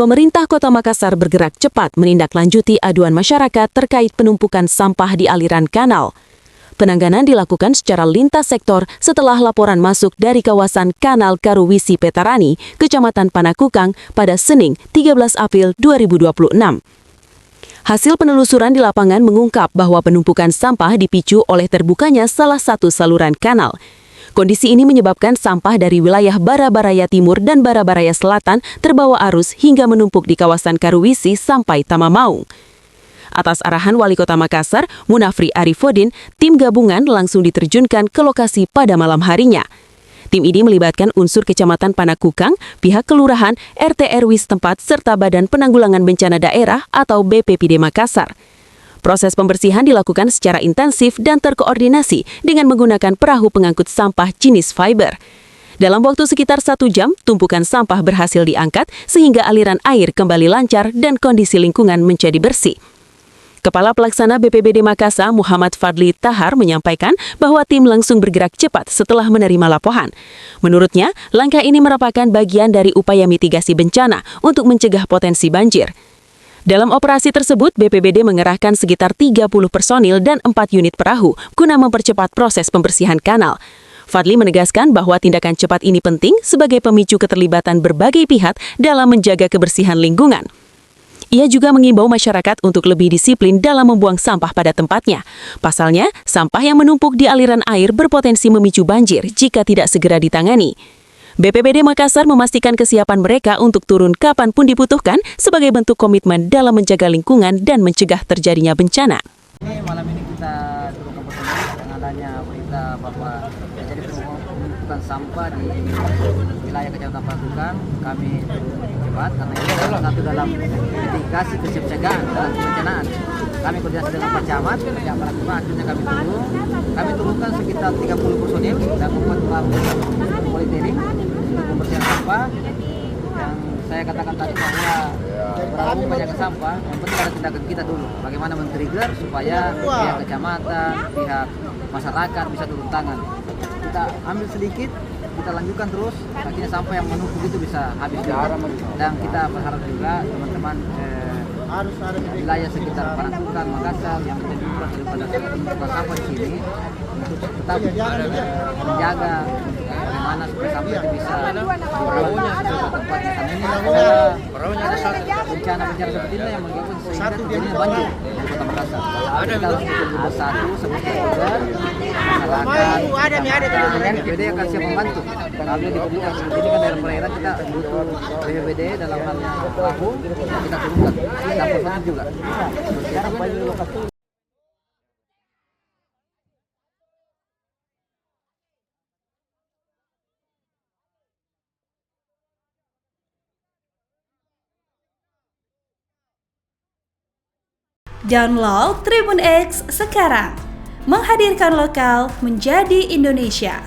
Pemerintah Kota Makassar bergerak cepat menindaklanjuti aduan masyarakat terkait penumpukan sampah di aliran kanal. Penanganan dilakukan secara lintas sektor setelah laporan masuk dari kawasan Kanal Karuwisi Petarani, Kecamatan Panakukang pada Senin 13 April 2026. Hasil penelusuran di lapangan mengungkap bahwa penumpukan sampah dipicu oleh terbukanya salah satu saluran kanal. Kondisi ini menyebabkan sampah dari wilayah Barabaraya Timur dan Barabaraya Selatan terbawa arus hingga menumpuk di kawasan Karuwisi sampai Tamamaung. Atas arahan Wali Kota Makassar, Munafri Arifudin, tim gabungan langsung diterjunkan ke lokasi pada malam harinya. Tim ini melibatkan unsur Kecamatan Panakukang, pihak kelurahan, RT RW setempat, serta Badan Penanggulangan Bencana Daerah atau BPBD Makassar. Proses pembersihan dilakukan secara intensif dan terkoordinasi dengan menggunakan perahu pengangkut sampah jenis fiber. Dalam waktu sekitar 1 jam, tumpukan sampah berhasil diangkat sehingga aliran air kembali lancar dan kondisi lingkungan menjadi bersih. Kepala Pelaksana BPBD Makassar, Muhammad Fadli Tahar, menyampaikan bahwa tim langsung bergerak cepat setelah menerima laporan. Menurutnya, langkah ini merupakan bagian dari upaya mitigasi bencana untuk mencegah potensi banjir. Dalam operasi tersebut, BPBD mengerahkan sekitar 30 personil dan 4 unit perahu guna mempercepat proses pembersihan kanal. Fadli menegaskan bahwa tindakan cepat ini penting sebagai pemicu keterlibatan berbagai pihak dalam menjaga kebersihan lingkungan. Ia juga mengimbau masyarakat untuk lebih disiplin dalam membuang sampah pada tempatnya. Pasalnya, sampah yang menumpuk di aliran air berpotensi memicu banjir jika tidak segera ditangani. BPBD Makassar memastikan kesiapan mereka untuk turun kapanpun dibutuhkan sebagai bentuk komitmen dalam menjaga lingkungan dan mencegah terjadinya bencana. Malam ini kita turun ke Petarani dengan adanya berita bahwa terjadi penumpukan sampah di wilayah Kecamatan Panakukang. Kami cepat karena ini salah satu dalam mitigasi kesiapsiagaan dalam kebencanaan. Kami koordinasi dengan Pak Camat, Kecamatan Panakukang, akhirnya kami turun. Kami turunkan sekitar 30 personil dan 4 perahu politering untuk pembersihan sampah. Yang saya katakan tadi bahwa perahu banyak sampah, yang penting ada tindakan kita dulu. Bagaimana men-trigger supaya pihak kecamatan, pihak masyarakat bisa turun tangan. Kita ambil sedikit, kita lanjutkan terus, akhirnya sampah yang menumpuk itu bisa habis juga. Dan kita berharap juga teman-teman wilayah sekitar Panakukang, Makassar yang menjadi pusat daripada penumpukan sampah di sini untuk tetap menjaga bagaimana supaya sampah itu bisa perahunya sesuai tempatnya. Karena ini adalah bencana seperti ini yang mengganggu sehingga terjadinya banjir di Kota Makassar. Kita harus bersatu seperti masyarakat, dan BPBD akan siap membantu. Kalau diperlukan seperti ini kan dari perairan kita butuh BPBD dalam halnya perahu kita turunkan. Kita perlu juga. Download Tribun X sekarang, menghadirkan lokal menjadi Indonesia.